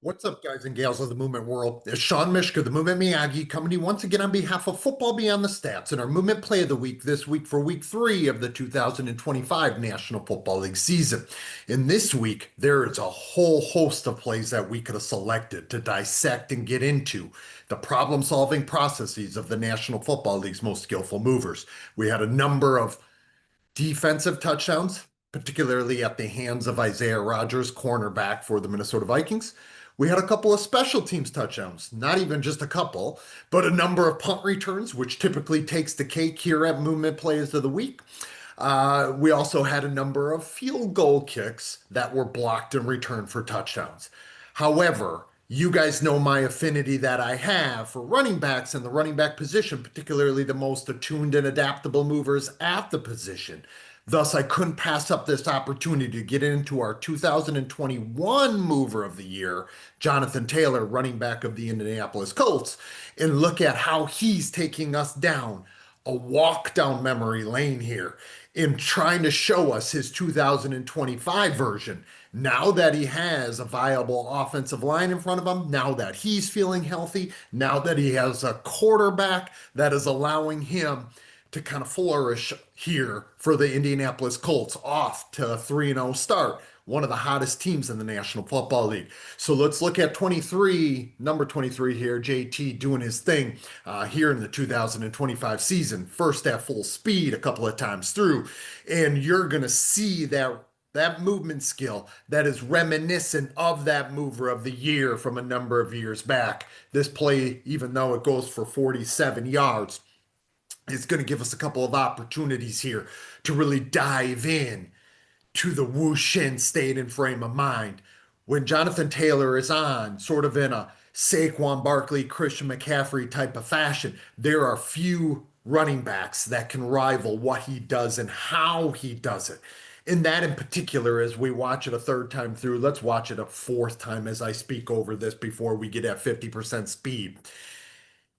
What's up, guys and gals of the movement world? It's Sean Mishka, the Movement Miyagi, coming to you once again on behalf of Football Beyond the Stats and our Movement Play of the Week this week for week 3 of the 2025 National Football League season. In this week, there is a whole host of plays that we could have selected to dissect and get into the problem-solving processes of the National Football League's most skillful movers. We had a number of defensive touchdowns, particularly at the hands of Isaiah Rodgers, cornerback for the Minnesota Vikings. We had a couple of special teams touchdowns, not even just a couple, but a number of punt returns, which typically takes the cake here at Movement Plays of the Week. We also had a number of field goal kicks that were blocked and returned for touchdowns. However, you guys know my affinity that I have for running backs and the running back position, particularly the most attuned and adaptable movers at the position. Thus, I couldn't pass up this opportunity to get into our 2021 Mover of the Year, Jonathan Taylor, running back of the Indianapolis Colts, and look at how he's taking us down a walk down memory lane here in trying to show us his 2025 version. Now that he has a viable offensive line in front of him, now that he's feeling healthy, now that he has a quarterback that is allowing him to kind of flourish here for the Indianapolis Colts off to a 3-0 start, one of the hottest teams in the National Football League. So let's look at 23, number 23 here, JT doing his thing here in the 2025 season. First at full speed a couple of times through, and you're going to see that movement skill that is reminiscent of that mover of the year from a number of years back. This play, even though it goes for 47 yards, is going to give us a couple of opportunities here to really dive in to the Wuxin state and frame of mind. When Jonathan Taylor is on, sort of in a Saquon Barkley, Christian McCaffrey type of fashion, there are few running backs that can rival what he does and how he does it. And that in particular, as we watch it a third time through, let's watch it a fourth time as I speak over this before we get at 50% speed.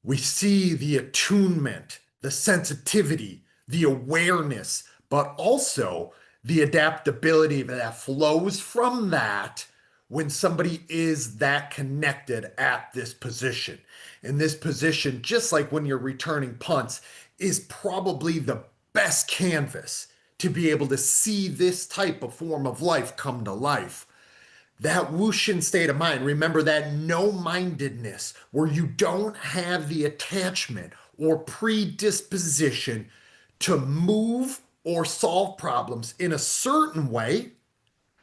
We see the attunement, the sensitivity, the awareness, but also the adaptability that flows from that when somebody is that connected at this position. And this position, just like when you're returning punts, is probably the best canvas to be able to see this type of form of life come to life. That Wuxin state of mind, remember that no-mindedness where you don't have the attachment or predisposition to move or solve problems in a certain way,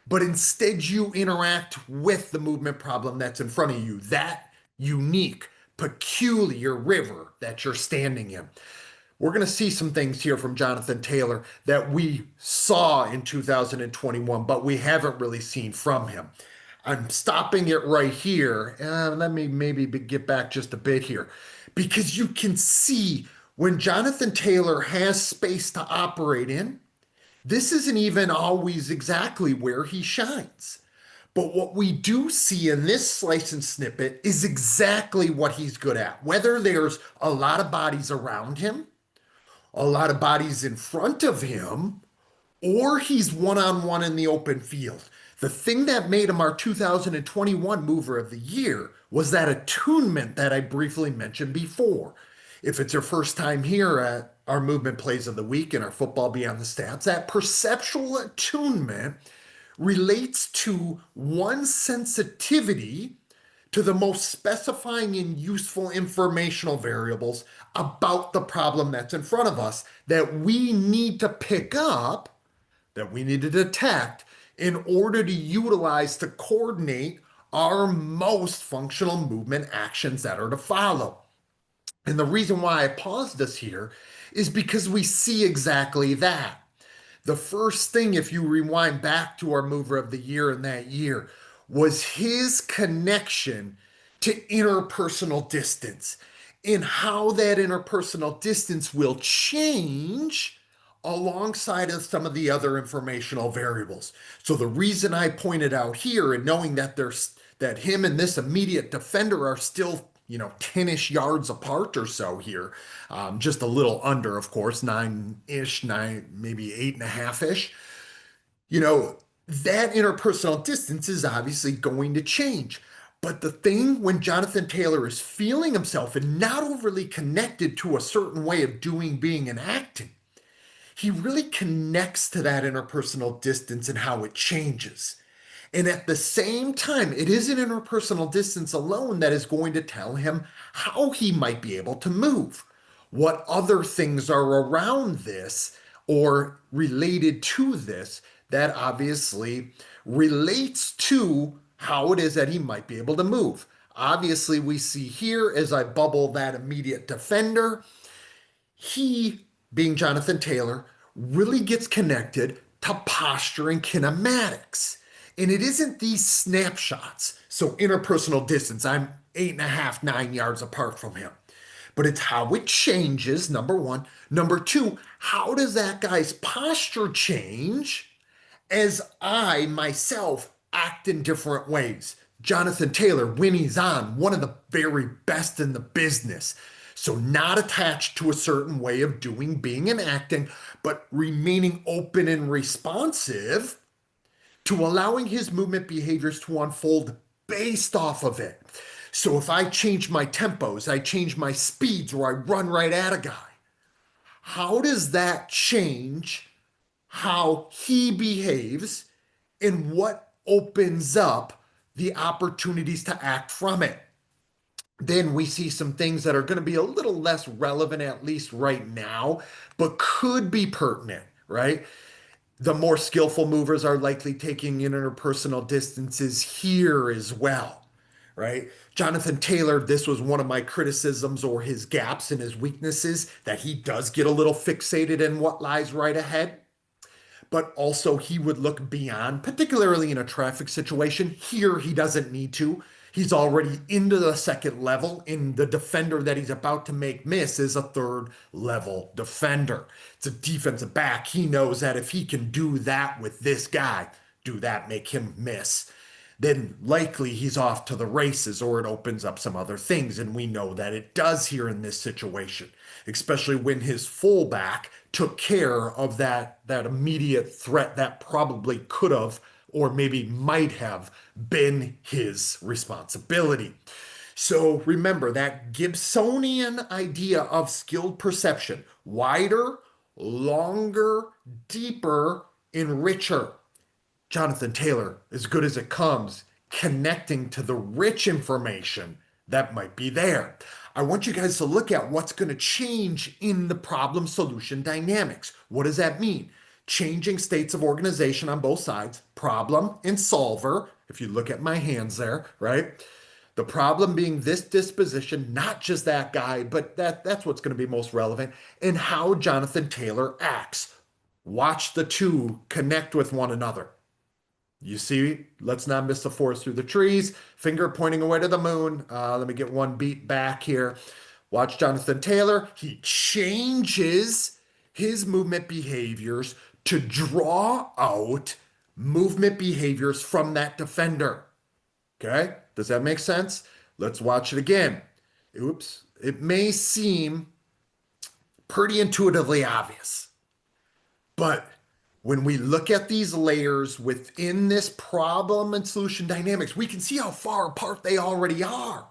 but instead you interact with the movement problem that's in front of you, that unique, peculiar river that you're standing in. We're going to see some things here from Jonathan Taylor that we saw in 2021, but we haven't really seen from him. I'm stopping it right here. Let me maybe get back just a bit here because you can see when Jonathan Taylor has space to operate in, this isn't even always exactly where he shines. But what we do see in this slice and snippet is exactly what he's good at. Whether there's a lot of bodies around him, a lot of bodies in front of him, or he's one-on-one in the open field. The thing that made him our 2021 Mover of the Year was that attunement that I briefly mentioned before. If it's your first time here at our Movement Plays of the Week and our Football Beyond the Stats, that perceptual attunement relates to one's sensitivity to the most specifying and useful informational variables about the problem that's in front of us that we need to pick up, that we need to detect in order to utilize to coordinate our most functional movement actions that are to follow. And the reason why I paused this here is because we see exactly that. The first thing, if you rewind back to our Mover of the Year in that year, was his connection to interpersonal distance and how that interpersonal distance will change alongside of some of the other informational variables. So the reason I pointed out here and knowing that that him and this immediate defender are still 10-ish yards apart or so here, just a little under, of course, 9-ish, 9, maybe 8.5-ish. That interpersonal distance is obviously going to change. But the thing when Jonathan Taylor is feeling himself and not overly connected to a certain way of doing, being, and acting, he really connects to that interpersonal distance and how it changes. And at the same time, it isn't interpersonal distance alone that is going to tell him how he might be able to move. What other things are around this or related to this that obviously relates to how it is that he might be able to move. Obviously, we see here as I bubble that immediate defender, he, being Jonathan Taylor, really gets connected to posture and kinematics. And it isn't these snapshots. So interpersonal distance, I'm 8.5, 9 yards apart from him. But it's how it changes, number one. Number two, how does that guy's posture change as I myself act in different ways? Jonathan Taylor, when he's on, one of the very best in the business. So, not attached to a certain way of doing, being, and acting, but remaining open and responsive to allowing his movement behaviors to unfold based off of it. So, if I change my tempos, I change my speeds, or I run right at a guy, how does that change how he behaves and what opens up the opportunities to act from it? Then we see some things that are going to be a little less relevant, at least right now, but could be pertinent, right? The more skillful movers are likely taking interpersonal distances here as well, right? Jonathan Taylor, this was one of my criticisms or his gaps and his weaknesses, that he does get a little fixated in what lies right ahead, but also he would look beyond, particularly in a traffic situation. Here, he doesn't need to. He's already into the second level, and the defender that he's about to make miss is a third level defender. It's a defensive back. He knows that if he can do that with this guy, do that, make him miss, then likely he's off to the races, or it opens up some other things. And we know that it does here in this situation, especially when his fullback took care of that immediate threat that probably could have or maybe might have been his responsibility. So remember that Gibsonian idea of skilled perception: wider, longer, deeper, and richer. Jonathan Taylor, as good as it comes, connecting to the rich information that might be there. I want you guys to look at what's going to change in the problem solution dynamics. What does that mean? Changing states of organization on both sides, problem and solver. If you look at my hands there, right? The problem being this disposition, not just that guy, but that's what's going to be most relevant, and how Jonathan Taylor acts. Watch the two connect with one another. You see, let's not miss the forest through the trees. Finger pointing away to the moon. Let me get one beat back here. Watch Jonathan Taylor. He changes his movement behaviors to draw out movement behaviors from that defender. Okay? Does that make sense? Let's watch it again. Oops. It may seem pretty intuitively obvious, but when we look at these layers within this problem and solution dynamics, we can see how far apart they already are,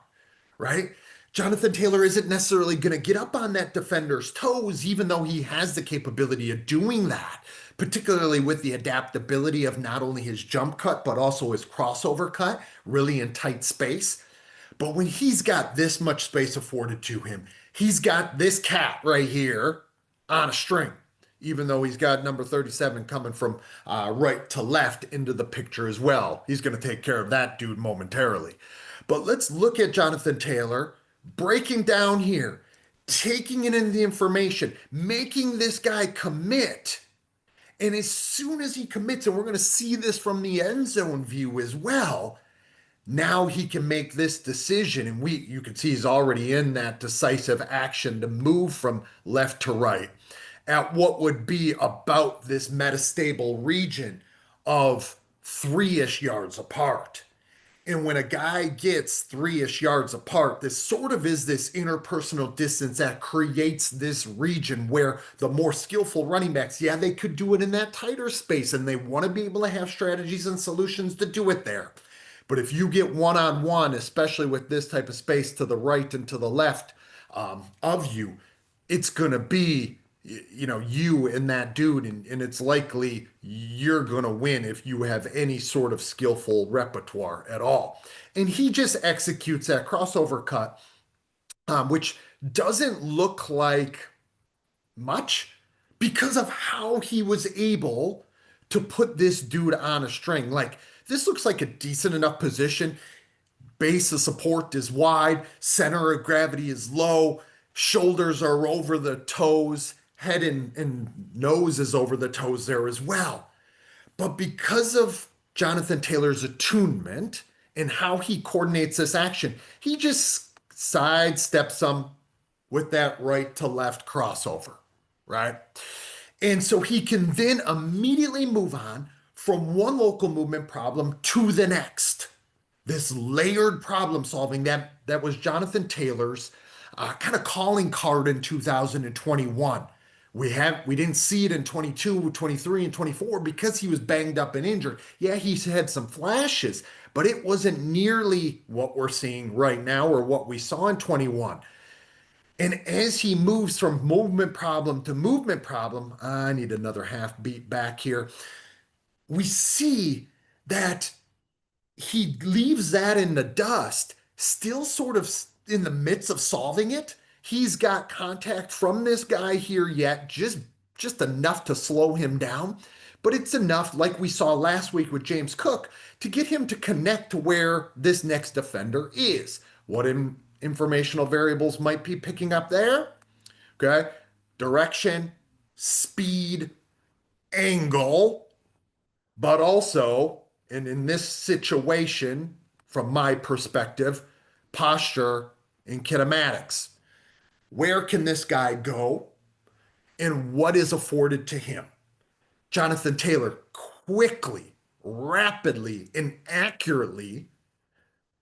right? Jonathan Taylor isn't necessarily going to get up on that defender's toes, even though he has the capability of doing that, particularly with the adaptability of not only his jump cut, but also his crossover cut, really in tight space. But when he's got this much space afforded to him, he's got this cat right here on a string, even though he's got number 37 coming from right to left into the picture as well. He's going to take care of that dude momentarily. But let's look at Jonathan Taylor breaking down here, taking it in the information, making this guy commit. And as soon as he commits, and we're going to see this from the end zone view as well, now he can make this decision. And you can see he's already in that decisive action to move from left to right at what would be about this metastable region of 3-ish yards apart. And when a guy gets 3-ish yards apart, this sort of is this interpersonal distance that creates this region where the more skillful running backs, yeah, they could do it in that tighter space, and they want to be able to have strategies and solutions to do it there. But if you get one-on-one, especially with this type of space to the right and to the left of you, it's going to be, you and that dude. And it's likely you're going to win if you have any sort of skillful repertoire at all. And he just executes that crossover cut, which doesn't look like much because of how he was able to put this dude on a string. Like, this looks like a decent enough position. Base of support is wide, center of gravity is low, shoulders are over the toes, head and nose is over the toes there as well. But because of Jonathan Taylor's attunement and how he coordinates this action, he just sidesteps them with that right to left crossover, right? And so he can then immediately move on from one local movement problem to the next. This layered problem solving that was Jonathan Taylor's kind of calling card in 2021. We didn't see it in 22, 23, and 24 because he was banged up and injured. Yeah, he's had some flashes, but it wasn't nearly what we're seeing right now or what we saw in 21. And as he moves from movement problem to movement problem, I need another half beat back here. We see that he leaves that in the dust, still sort of in the midst of solving it. He's got contact from this guy here yet, just enough to slow him down. But it's enough, like we saw last week with James Cook, to get him to connect to where this next defender is. What informational variables might be picking up there? Okay. Direction, speed, angle, but also, and in this situation, from my perspective, posture and kinematics. Where can this guy go and what is afforded to him? Jonathan Taylor quickly, rapidly, and accurately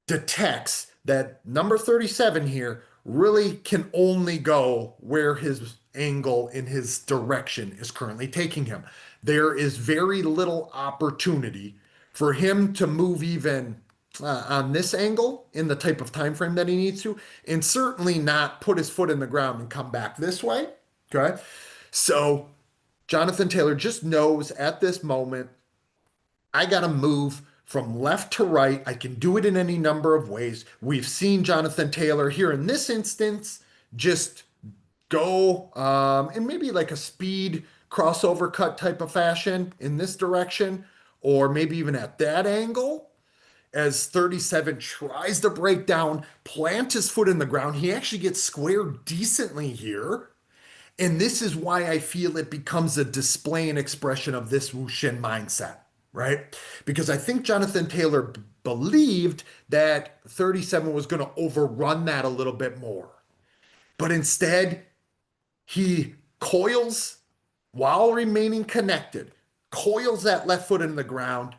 detects that number 37 here really can only go where his angle in his direction is currently taking him. There is very little opportunity for him to move even on this angle in the type of time frame that he needs to, and certainly not put his foot in the ground and come back this way. Okay. So Jonathan Taylor just knows at this moment, I got to move from left to right. I can do it in any number of ways. We've seen Jonathan Taylor here in this instance just go in maybe like a speed crossover cut type of fashion in this direction, or maybe even at that angle. As 37 tries to break down, plant his foot in the ground, he actually gets squared decently here. And this is why I feel it becomes a display and expression of this Wuxin mindset, right? Because I think Jonathan Taylor believed that 37 was going to overrun that a little bit more. But instead, he coils while remaining connected, coils that left foot in the ground,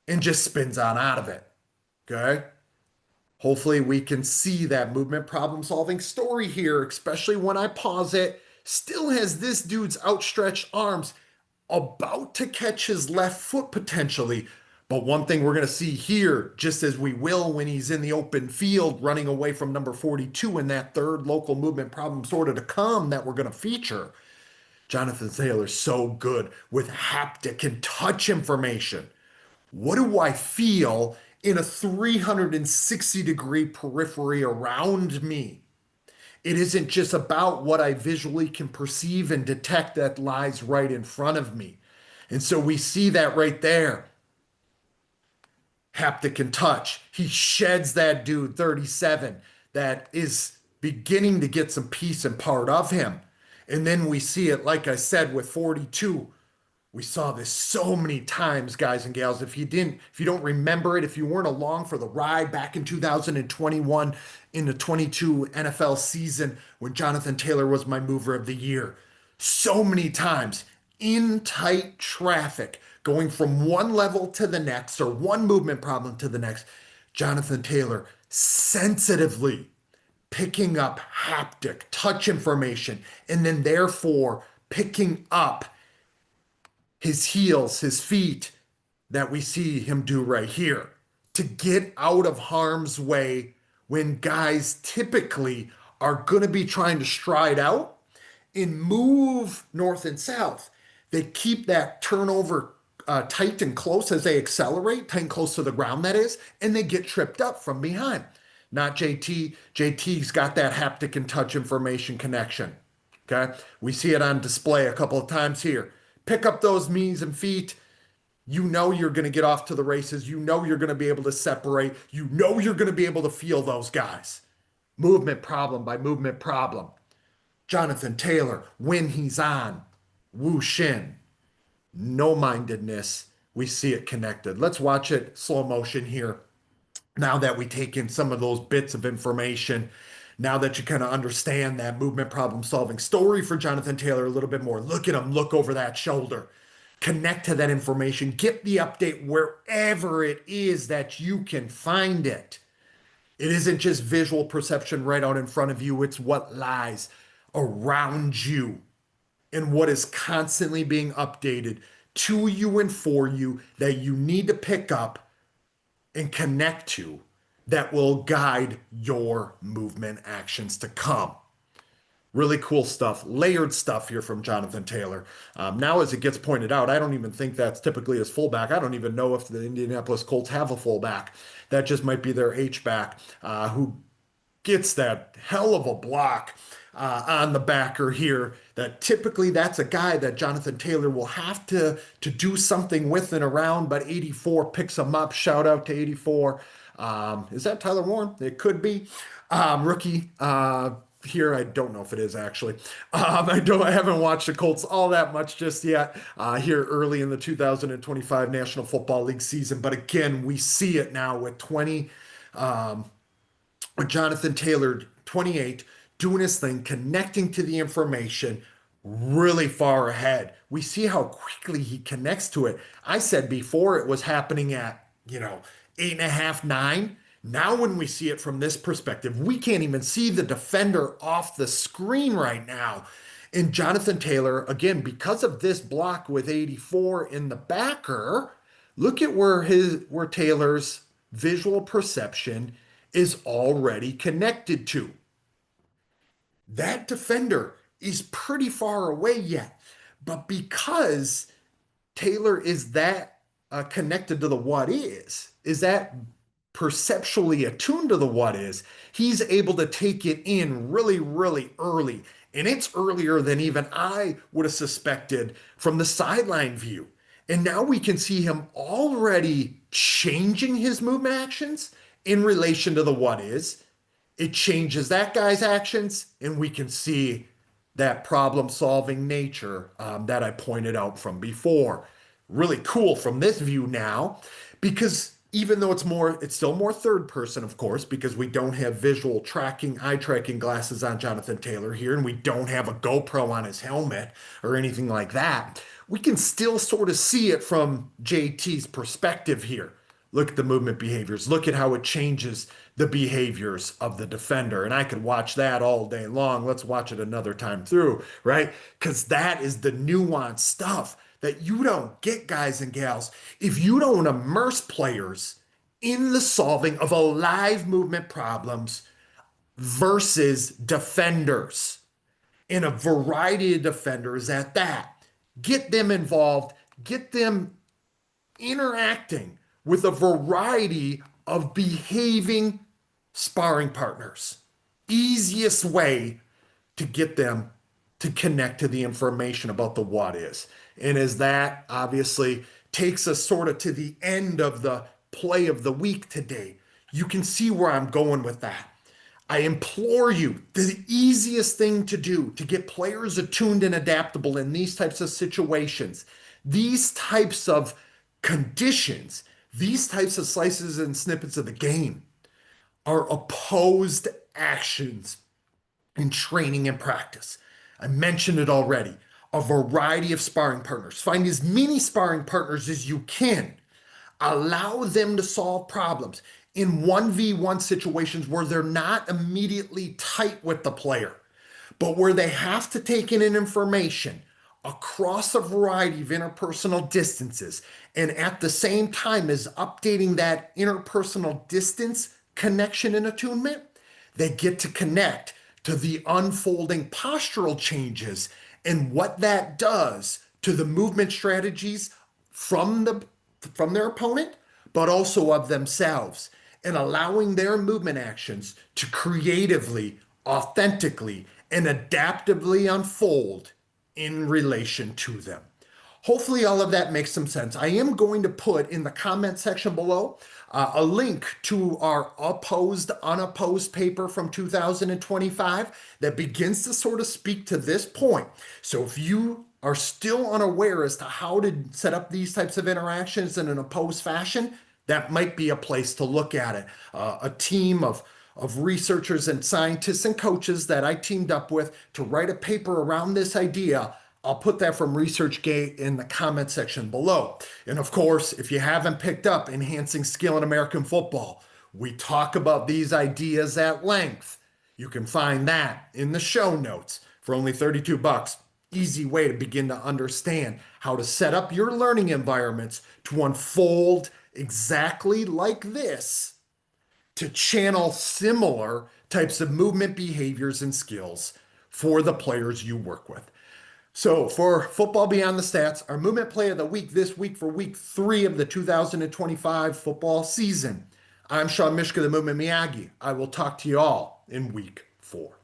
and just spins on out of it. Okay? Hopefully we can see that movement problem solving story here, especially when I pause it. Still has this dude's outstretched arms about to catch his left foot potentially. But one thing we're going to see here, just as we will when he's in the open field running away from number 42 in that third local movement problem sort of to come that we're going to feature, Jonathan Taylor's so good with haptic and touch information. What do I feel in a 360-degree periphery around me? It isn't just about what I visually can perceive and detect that lies right in front of me. And so we see that right there. Haptic and touch. He sheds that dude, 37, that is beginning to get some piece and part of him. And then we see it, like I said, with 42. We saw this so many times, guys and gals. If you don't remember it, if you weren't along for the ride back in 2021 in the 22 NFL season when Jonathan Taylor was my mover of the year, so many times in tight traffic, going from one level to the next or one movement problem to the next, Jonathan Taylor sensitively picking up haptic touch information and then therefore picking up his heels, his feet that we see him do right here. to get out of harm's way when guys typically are going to be trying to stride out and move north and south. They keep that turnover tight and close as they accelerate, tight and close to the ground, that is, and they get tripped up from behind. Not JT. JT's got that haptic and touch information connection. Okay. We see it on display a couple of times here. Pick up those knees and feet. You know you're going to get off to the races. You know you're going to be able to separate. You know you're going to be able to feel those guys. Movement problem by movement problem. Jonathan Taylor, when he's on, Wuxin, no mindedness. We see it connected. Let's watch it slow motion here. Now that we take in some of those bits of information, now that you kind of understand that movement problem solving story for Jonathan Taylor a little bit more, look at him, look over that shoulder, connect to that information, get the update wherever it is that you can find it. It isn't just visual perception right out in front of you, it's what lies around you and what is constantly being updated to you and for you that you need to pick up and connect to that will guide your movement actions to come. Really cool stuff, layered stuff here from Jonathan Taylor. Now, as it gets pointed out, I don't even think that's typically his fullback. I don't even know if the Indianapolis Colts have a fullback. That just might be their H-back, who gets that hell of a block on the backer here. That typically that's a guy that Jonathan Taylor will have to do something with and around, but 84 picks him up. Shout out to 84. Is that Tyler Warren? It could be. Rookie here. I don't know if it is actually. I haven't watched the Colts all that much just yet here early in the 2025 National Football League season. But again, we see it now with 20, with Jonathan Taylor, 28, doing his thing, connecting to the information really far ahead. We see how quickly he connects to it. I said before it was happening at, 8.5, 9. Now, when we see it from this perspective, we can't even see the defender off the screen right now. And Jonathan Taylor, again, because of this block with 84 in the backer, look at where Taylor's visual perception is already connected to. That defender is pretty far away yet, but because Taylor is that connected to the what is that perceptually attuned to the what is, he's able to take it in really, really early. And it's earlier than even I would have suspected from the sideline view. And now we can see him already changing his movement actions in relation to the what is. It changes that guy's actions, and we can see that problem-solving nature that I pointed out from before. Really cool from this view now, because even though it's still more third person, of course, because we don't have visual tracking, eye tracking glasses on Jonathan Taylor here, and we don't have a GoPro on his helmet or anything like that. We can still sort of see it from JT's perspective here. Look at the movement behaviors. Look at how it changes the behaviors of the defender. And I could watch that all day long. Let's watch it another time through, right? Because that is the nuanced stuff that you don't get, guys and gals, if you don't immerse players in the solving of alive movement problems versus defenders, and a variety of defenders at that. Get them involved, get them interacting with a variety of behaving sparring partners. Easiest way to get them to connect to the information about the what is. And as that obviously takes us sort of to the end of the play of the week today, you can see where I'm going with that. I implore you, the easiest thing to do to get players attuned and adaptable in these types of situations, these types of conditions, these types of slices and snippets of the game are opposed actions in training and practice. I mentioned it already. A variety of sparring partners. Find as many sparring partners as you can. Allow them to solve problems in 1v1 situations where they're not immediately tight with the player, but where they have to take in information across a variety of interpersonal distances, and at the same time as updating that interpersonal distance connection and attunement, they get to connect to the unfolding postural changes and what that does to the movement strategies from their opponent, but also of themselves, and allowing their movement actions to creatively, authentically, and adaptively unfold in relation to them. Hopefully, all of that makes some sense. I am going to put in the comment section below a link to our opposed, unopposed paper from 2025 that begins to sort of speak to this point. So if you are still unaware as to how to set up these types of interactions in an opposed fashion, that might be a place to look at it. A team of researchers and scientists and coaches that I teamed up with to write a paper around this idea. I'll put that from ResearchGate in the comment section below. And of course, if you haven't picked up Enhancing Skill in American Football, we talk about these ideas at length. You can find that in the show notes for only $32. Easy way to begin to understand how to set up your learning environments to unfold exactly like this, to channel similar types of movement behaviors and skills for the players you work with. So for Football Beyond the Stats, our movement play of the week this week for week 3 of the 2025 football season. I'm Sean Mishka, the Movement Miyagi. I will talk to you all in week 4.